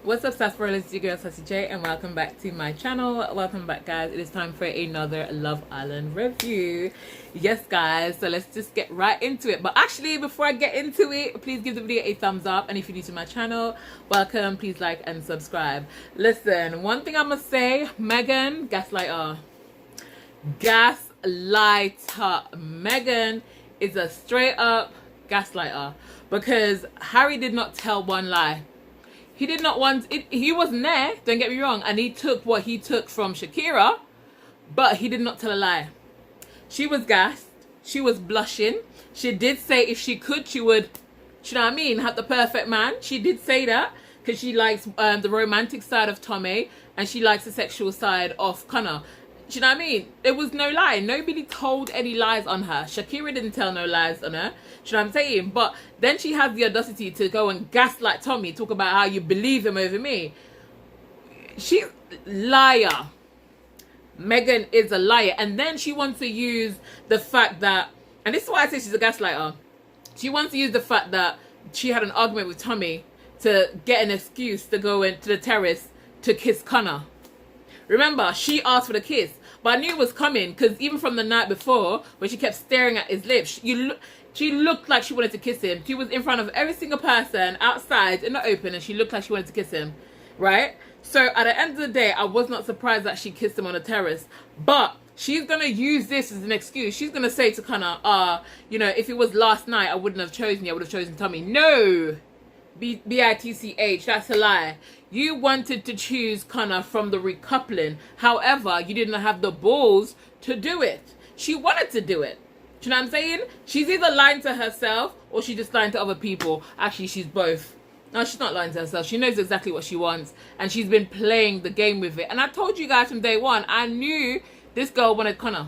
What's up, Sassy? It's your girl Sassy J, and welcome back to my channel. Welcome back, guys. It is time for another Love Island review. Yes, guys, so let's just get right into it. But actually, before I get into it, please give the video a thumbs up, and if you're new to my channel, welcome. Please like and subscribe. Listen, one thing I must say, Megan, gaslighter. Megan is a straight up gaslighter, because Harry did not tell one lie. He did not want it. He wasn't there, don't get me wrong, and he took what he took from Shakira, but he did not tell a lie. She was gassed. She was blushing. She did say if she could, she would, you know what I mean, have the perfect man. She did say that because she likes the romantic side of Tommy, and she likes the sexual side of Conor. Do you know what I mean? There was no lie. Nobody told any lies on her. Shakira didn't tell no lies on her. Do you know what I'm saying? But then she has the audacity to go and gaslight Tommy, talk about how you believe him over me. She's liar. Megan is a liar. And then she wants to use the fact that, and this is why I say she's a gaslighter. She wants to use the fact that she had an argument with Tommy to get an excuse to go into the terrace to kiss Conor. Remember, she asked for the kiss. But I knew it was coming, because even from the night before, when she kept staring at his lips, she looked like she wanted to kiss him. She was in front of every single person outside in the open, and she looked like she wanted to kiss him, right? So at the end of the day, I was not surprised that she kissed him on the terrace. But she's going to use this as an excuse. She's going to say to Conor, you know, if it was last night, I wouldn't have chosen you. I would have chosen Tommy. No! B-I-T-C-H, that's a lie. You wanted to choose Conor from the recoupling. However, you didn't have the balls to do it. She wanted to do it. Do you know what I'm saying? She's either lying to herself or she's just lying to other people. Actually, she's both. No, she's not lying to herself. She knows exactly what she wants, and she's been playing the game with it. And I told you guys from day one, I knew this girl wanted Conor.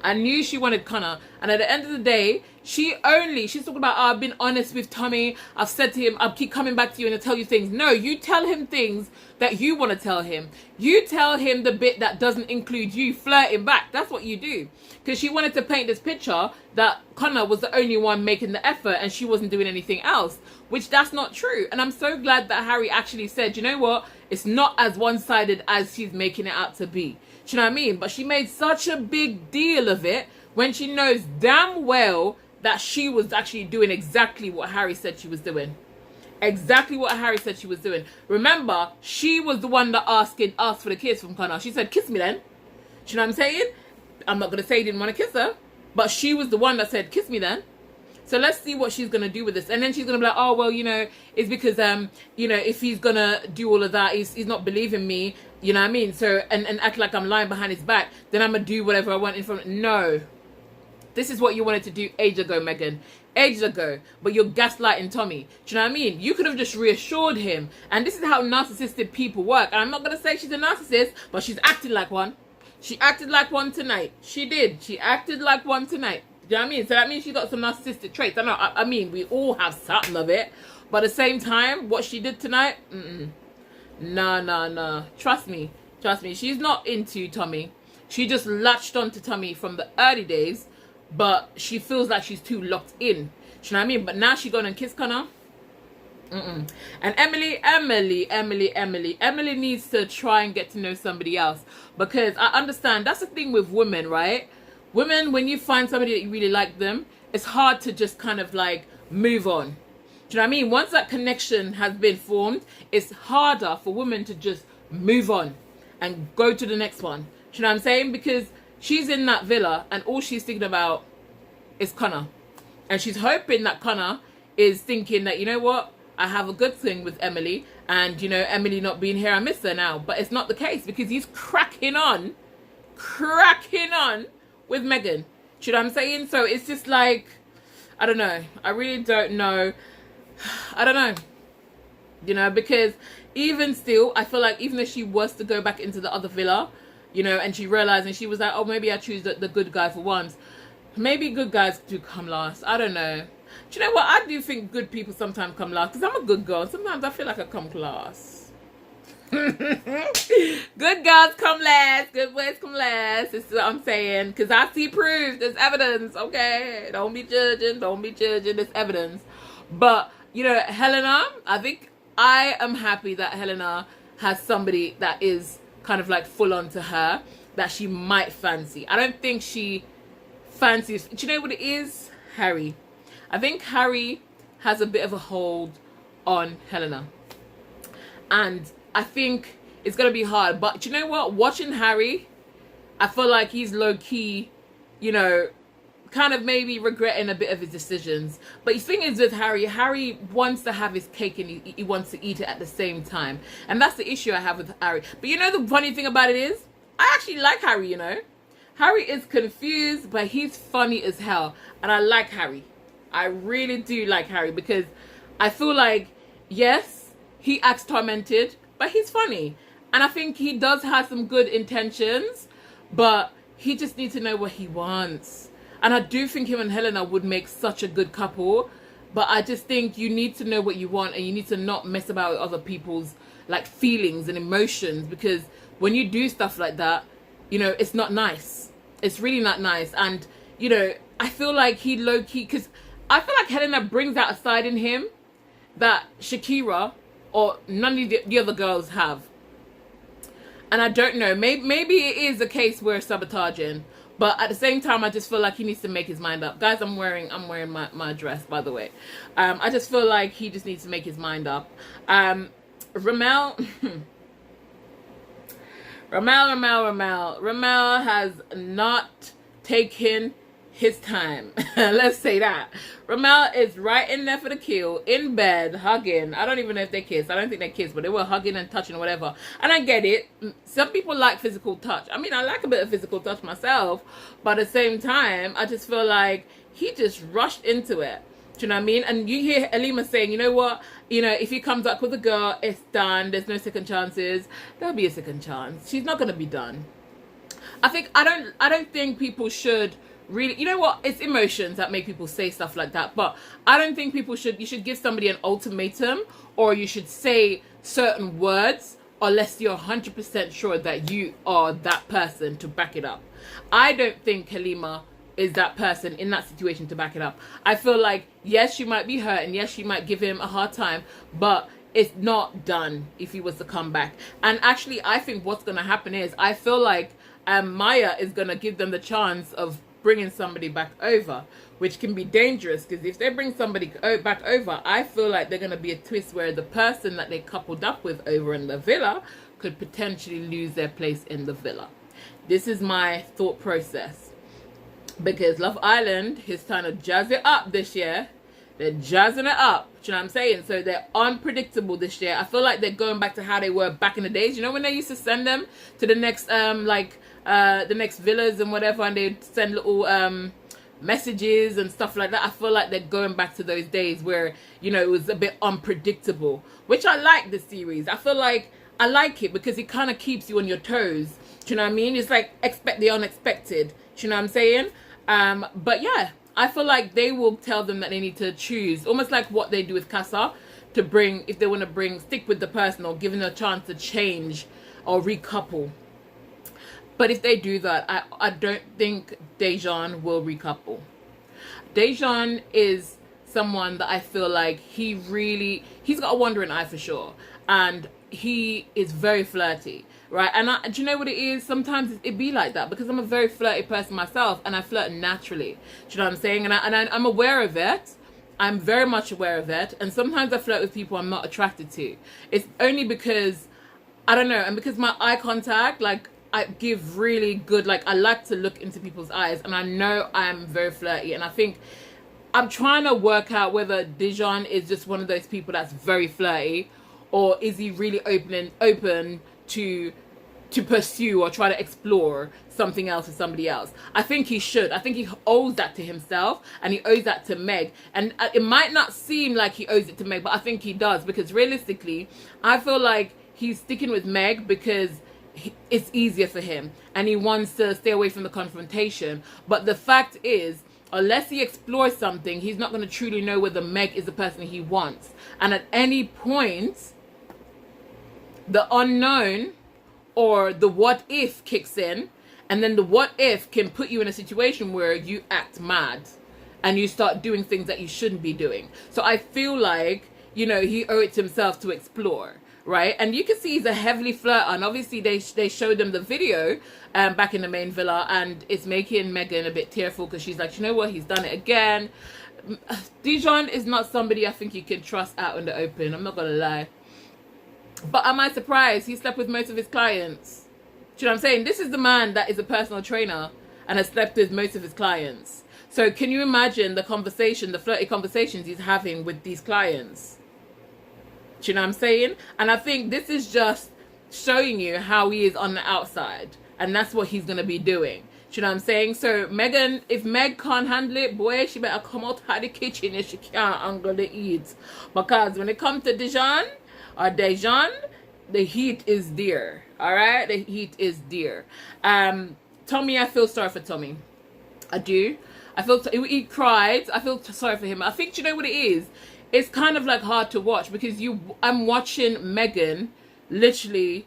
I knew she wanted Conor. And at the end of the day, she's talking about, oh, I've been honest with Tommy. I've said to him, I'll keep coming back to you and I'll tell you things. No, you tell him things that you want to tell him. You tell him the bit that doesn't include you flirting back. That's what you do. Because she wanted to paint this picture that Conor was the only one making the effort and she wasn't doing anything else, which that's not true. And I'm so glad that Harry actually said, you know what? It's not as one-sided as she's making it out to be. Do you know what I mean? But she made such a big deal of it when she knows damn well that she was actually doing exactly what Harry said she was doing. Exactly what Harry said she was doing. Remember, she was the one that asked for the kiss from Conor. She said, kiss me then. Do you know what I'm saying? I'm not going to say he didn't want to kiss her, but she was the one that said, kiss me then. So let's see what she's going to do with this. And then she's going to be like, oh, well, you know, it's because, you know, if he's going to do all of that, he's not believing me, you know what I mean? So, and act like I'm lying behind his back, then I'm going to do whatever I want in front of. No. This is what you wanted to do ages ago, Megan. Ages ago. But you're gaslighting Tommy. Do you know what I mean? You could have just reassured him. And this is how narcissistic people work. And I'm not going to say she's a narcissist, but she's acting like one. She acted like one tonight. She did. She acted like one tonight. Do you know what I mean? So that means she got some narcissistic traits. I mean, we all have something of it. But at the same time, what she did tonight, nah. Trust me. She's not into Tommy. She just latched on to Tommy from the early days, but she feels like she's too locked in. Do you know what I mean? But now she gone and kissed Conor. And Emily needs to try and get to know somebody else, because I understand that's the thing with women, right? Women, when you find somebody that you really like them, it's hard to just kind of like move on. Do you know what I mean? Once that connection has been formed, it's harder for women to just move on and go to the next one. Do you know what I'm saying? Because she's in that villa and all she's thinking about is Conor. And she's hoping that Conor is thinking that, you know what? I have a good thing with Emily, and, you know, Emily not being here, I miss her now. But it's not the case, because he's cracking on with Megan. Do you know what I'm saying? So it's just like, I don't know. I really don't know. I don't know. You know, because even still, I feel like even if she was to go back into the other villa, you know, and she realized, and she was like, oh, maybe I choose the good guy for once. Maybe good guys do come last. I don't know. Do you know what? I do think good people sometimes come last, because I'm a good girl. Sometimes I feel like I come last. Good girls come last. Good boys come last. This is what I'm saying. Because I see proof. There's evidence. Okay? Don't be judging. There's evidence. But, you know, Helena, I think I am happy that Helena has somebody that is kind of like full on to her, that she might fancy. I don't think she fancies, do you know what it is? Harry. I think Harry has a bit of a hold on Helena. And I think it's going to be hard. But do you know what? Watching Harry, I feel like he's low-key, you know, kind of maybe regretting a bit of his decisions. But the thing is with Harry, Harry wants to have his cake and he wants to eat it at the same time. And that's the issue I have with Harry. But you know the funny thing about it is, I actually like Harry, you know. Harry is confused, but he's funny as hell. And I like Harry. I really do like Harry because I feel like, yes, he acts tormented, but he's funny. And I think he does have some good intentions, but he just needs to know what he wants. And I do think him and Helena would make such a good couple, but I just think you need to know what you want and you need to not mess about with other people's like feelings and emotions, because when you do stuff like that, you know, it's not nice. It's really not nice. And, you know, I feel like he low-key, because I feel like Helena brings out a side in him that Shakira or none of the other girls have. And I don't know, maybe it is a case where sabotaging, but at the same time, I just feel like he needs to make his mind up. Guys, I'm wearing my dress, by the way. I just feel like he just needs to make his mind up. Ramel has not taken his time. Let's say that. Ramel is right in there for the kill, in bed, hugging. I don't even know if they kiss. I don't think they kiss, but they were hugging and touching or whatever. And I get it. Some people like physical touch. I mean, I like a bit of physical touch myself, but at the same time, I just feel like he just rushed into it. Do you know what I mean? And you hear Alima saying, you know what? You know, if he comes up with a girl, it's done. There's no second chances. There'll be a second chance. She's not going to be done. I don't think people should really, you know what, it's emotions that make people say stuff like that, but I don't think you should give somebody an ultimatum, or you should say certain words unless you're 100% sure that you are that person to back it up. I don't think Halima is that person in that situation to back it up. I feel like, yes, she might be hurt, and yes, she might give him a hard time, but it's not done if he was to come back. And actually, I think what's going to happen is, I feel like Maya is going to give them the chance of bringing somebody back over, which can be dangerous, because if they bring somebody back over, I feel like they're going to be a twist where the person that they coupled up with over in the villa could potentially lose their place in the villa. This is my thought process, because Love Island is trying to jazz it up this year. They're jazzing it up. Do you know what I'm saying? So they're unpredictable this year. I feel like they're going back to how they were back in the days. You know, when they used to send them to the next the next villas and whatever, and they'd send little messages and stuff like that. I feel like they're going back to those days where, you know, it was a bit unpredictable, which I like this series. I feel like I like it because it kind of keeps you on your toes. Do you know what I mean? It's like expect the unexpected. Do you know what I'm saying? But yeah, I feel like they will tell them that they need to choose, almost like what they do with Casa, to bring, if they want to stick with the person or give them a chance to change or recouple. But if they do that, I don't think Dejan will recouple. Dejan is someone that I feel like he's got a wandering eye for sure. And he is very flirty, right? And do you know what it is? Sometimes it be like that, because I'm a very flirty person myself, and I flirt naturally. Do you know what I'm saying? And I'm aware of it. I'm very much aware of it. And sometimes I flirt with people I'm not attracted to. It's only because, I don't know, and because my eye contact, like, I give really good, like, I like to look into people's eyes, and I know I'm very flirty, and I think I'm trying to work out whether Dejan is just one of those people that's very flirty, or is he really open to pursue or try to explore something else with somebody else. I think he should. I think he owes that to himself, and he owes that to Meg. And it might not seem like he owes it to Meg, but I think he does, because realistically, I feel like he's sticking with Meg because it's easier for him and he wants to stay away from the confrontation. But the fact is, unless he explores something, he's not going to truly know whether Meg is the person he wants. And at any point, the unknown or the what if kicks in, and then the what if can put you in a situation where you act mad and you start doing things that you shouldn't be doing. So I feel like you know, he owed it to himself to explore, right? And you can see he's a heavily flirter, and obviously they showed them the video back in the main villa, and it's making Megan a bit tearful because she's like, you know what, he's done it again. Dijon is not somebody I think you can trust out in the open, I'm not gonna lie. But am I surprised he slept with most of his clients? Do you know what I'm saying? This is the man that is a personal trainer and has slept with most of his clients. So can you imagine the conversation, the flirty conversations he's having with these clients? Do you know what I'm saying? And I think this is just showing you how he is on the outside. And that's what he's going to be doing. Do you know what I'm saying? So Megan, if Meg can't handle it, boy, she better come out of the kitchen if she can't handle the heat. Because when it comes to Dijon, the heat is dear. All right? The heat is dear. Tommy, I feel sorry for Tommy. I do. He cried. I feel sorry for him. I think, you know what it is? It's kind of like hard to watch because I'm watching Megan literally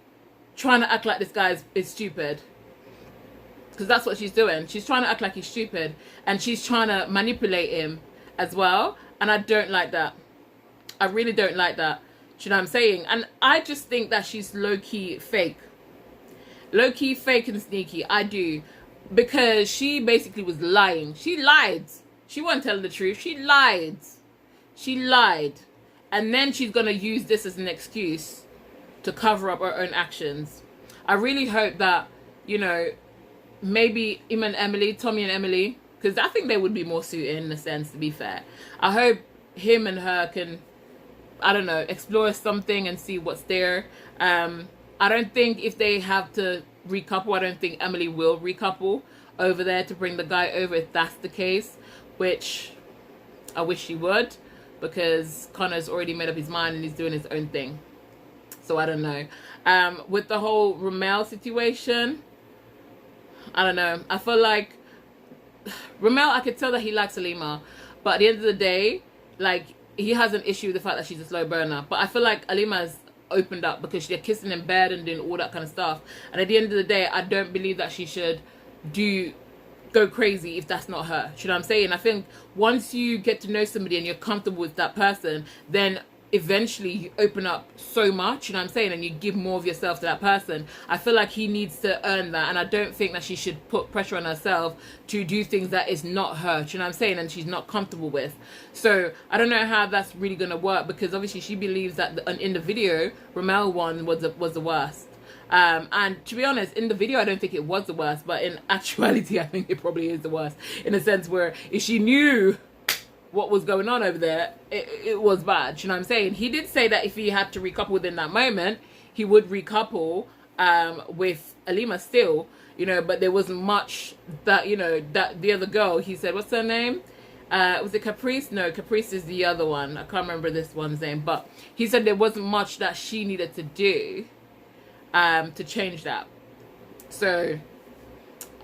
trying to act like this guy is stupid. Because that's what she's doing. She's trying to act like he's stupid. And she's trying to manipulate him as well. And I don't like that. I really don't like that. Do you know what I'm saying? And I just think that she's low-key fake. Low-key fake and sneaky. I do. Because she basically was lying. She lied. She wasn't telling the truth. She lied. She lied. And then she's going to use this as an excuse to cover up her own actions. I really hope that, you know, maybe him and Emily, Tommy and Emily, because I think they would be more suited in a sense, to be fair. I hope him and her can, I don't know, explore something and see what's there. I don't think if they have to recouple, I don't think Emily will recouple over there to bring the guy over if that's the case, which I wish she would, because Conor's already made up his mind and he's doing his own thing. So I don't know. With the whole Ramel situation, I don't know. I feel like Ramel, I could tell that he likes Alima, but at the end of the day, like, he has an issue with the fact that she's a slow burner. But I feel like Alima's opened up because they're kissing in bed and doing all that kind of stuff. And at the end of the day, I don't believe that she should go crazy if that's not her. You know what I'm saying? I think once you get to know somebody and you're comfortable with that person, then eventually you open up so much, you know what I'm saying, and you give more of yourself to that person. I feel like he needs to earn that, and I don't think that she should put pressure on herself to do things that is not her, you know what I'm saying, and she's not comfortable with. So I don't know how that's really going to work, because obviously she believes that in the video, Ramel one was the worst. And to be honest, in the video I don't think it was the worst, but in actuality I think it probably is the worst, in a sense where if she knew what was going on over there, it was bad, you know what I'm saying. He did say that if he had to recouple within that moment, he would recouple with Alima still, you know, but there wasn't much that, you know, that the other girl, he said, what's her name? Was it Caprice? No, Caprice is the other one. I can't remember this one's name, but he said there wasn't much that she needed to do to change that. So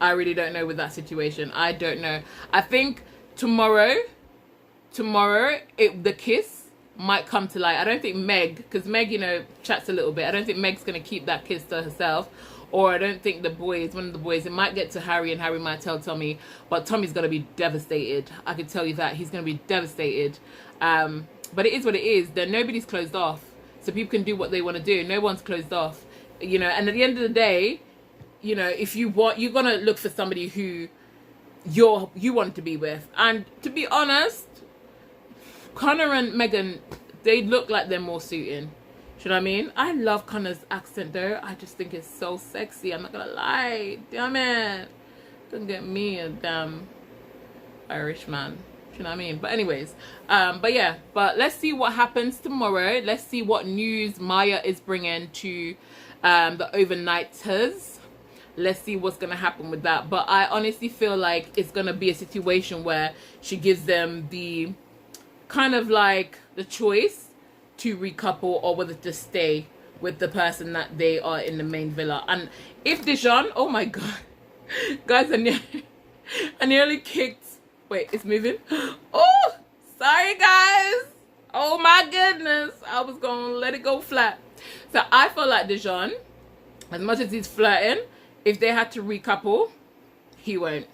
I really don't know with that situation. I don't know. I think tomorrow the kiss might come to light. I don't think Meg, because Meg, you know, chats a little bit, I don't think Meg's going to keep that kiss to herself, or I don't think the boys, one of the boys, it might get to Harry and Harry might tell Tommy, but Tommy's going to be devastated. I can tell you that. He's going to be devastated. But it is what it is. Nobody's closed off, so people can do what they want to do. No one's closed off, you know, and at the end of the day, you know, if you want, you're going to look for somebody who you want to be with. And to be honest, Conor and Megan, they look like they're more suiting. Do you know what I mean? I love Conor's accent though. I just think it's so sexy. I'm not gonna lie. Damn it. Don't get me a damn Irish man. Do you know what I mean? But anyways, but yeah. But let's see what happens tomorrow. Let's see what news Maya is bringing to the overnighters. Let's see what's gonna happen with that. But I honestly feel like it's gonna be a situation where she gives them the kind of like the choice to recouple or whether to stay with the person that they are in the main villa. And if Dijon, oh my god, guys, I nearly kicked. Wait, it's moving. Oh, sorry guys. Oh my goodness, I was gonna let it go flat. So I feel like Dijon, as much as he's flirting, if they had to recouple, he won't.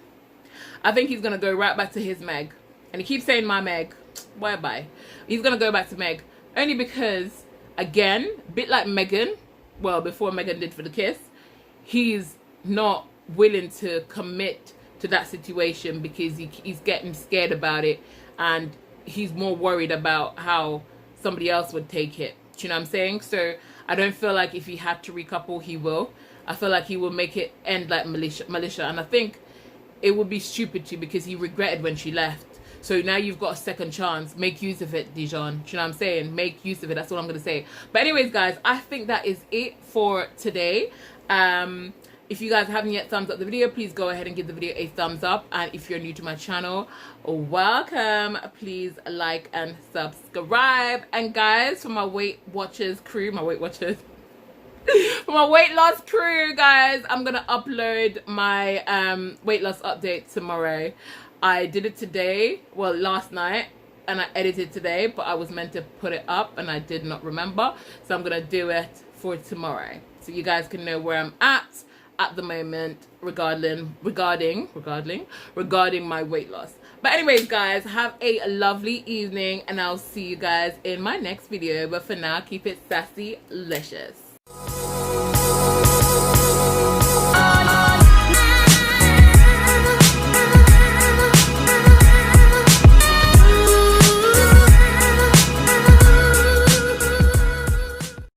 I think he's gonna go right back to his Meg, and he keeps saying my Meg. Bye. He's gonna go back to Meg. Only because, again, a bit like Megan, well, before Megan did for the kiss, he's not willing to commit to that situation because he's getting scared about it, and he's more worried about how somebody else would take it. Do you know what I'm saying? So I don't feel like if he had to recouple, he will. I feel like he will make it end like Militia. And I think it would be stupid to, because he regretted when she left. So now you've got a second chance. Make use of it, Dijon. Do you know what I'm saying? Make use of it. That's what I'm going to say. But anyways, guys, I think that is it for today. If you guys haven't yet thumbs up the video, please go ahead and give the video a thumbs up. And if you're new to my channel, welcome. Please like and subscribe. And guys, for my Weight Watchers crew, for my weight loss crew, guys, I'm gonna upload my weight loss update tomorrow. I did it today, well, last night, and I edited today, but I was meant to put it up and I did not remember, so I'm gonna do it for tomorrow, so you guys can know where I'm at the moment regarding my weight loss. But anyways, guys, have a lovely evening, and I'll see you guys in my next video. But for now, keep it sassy licious.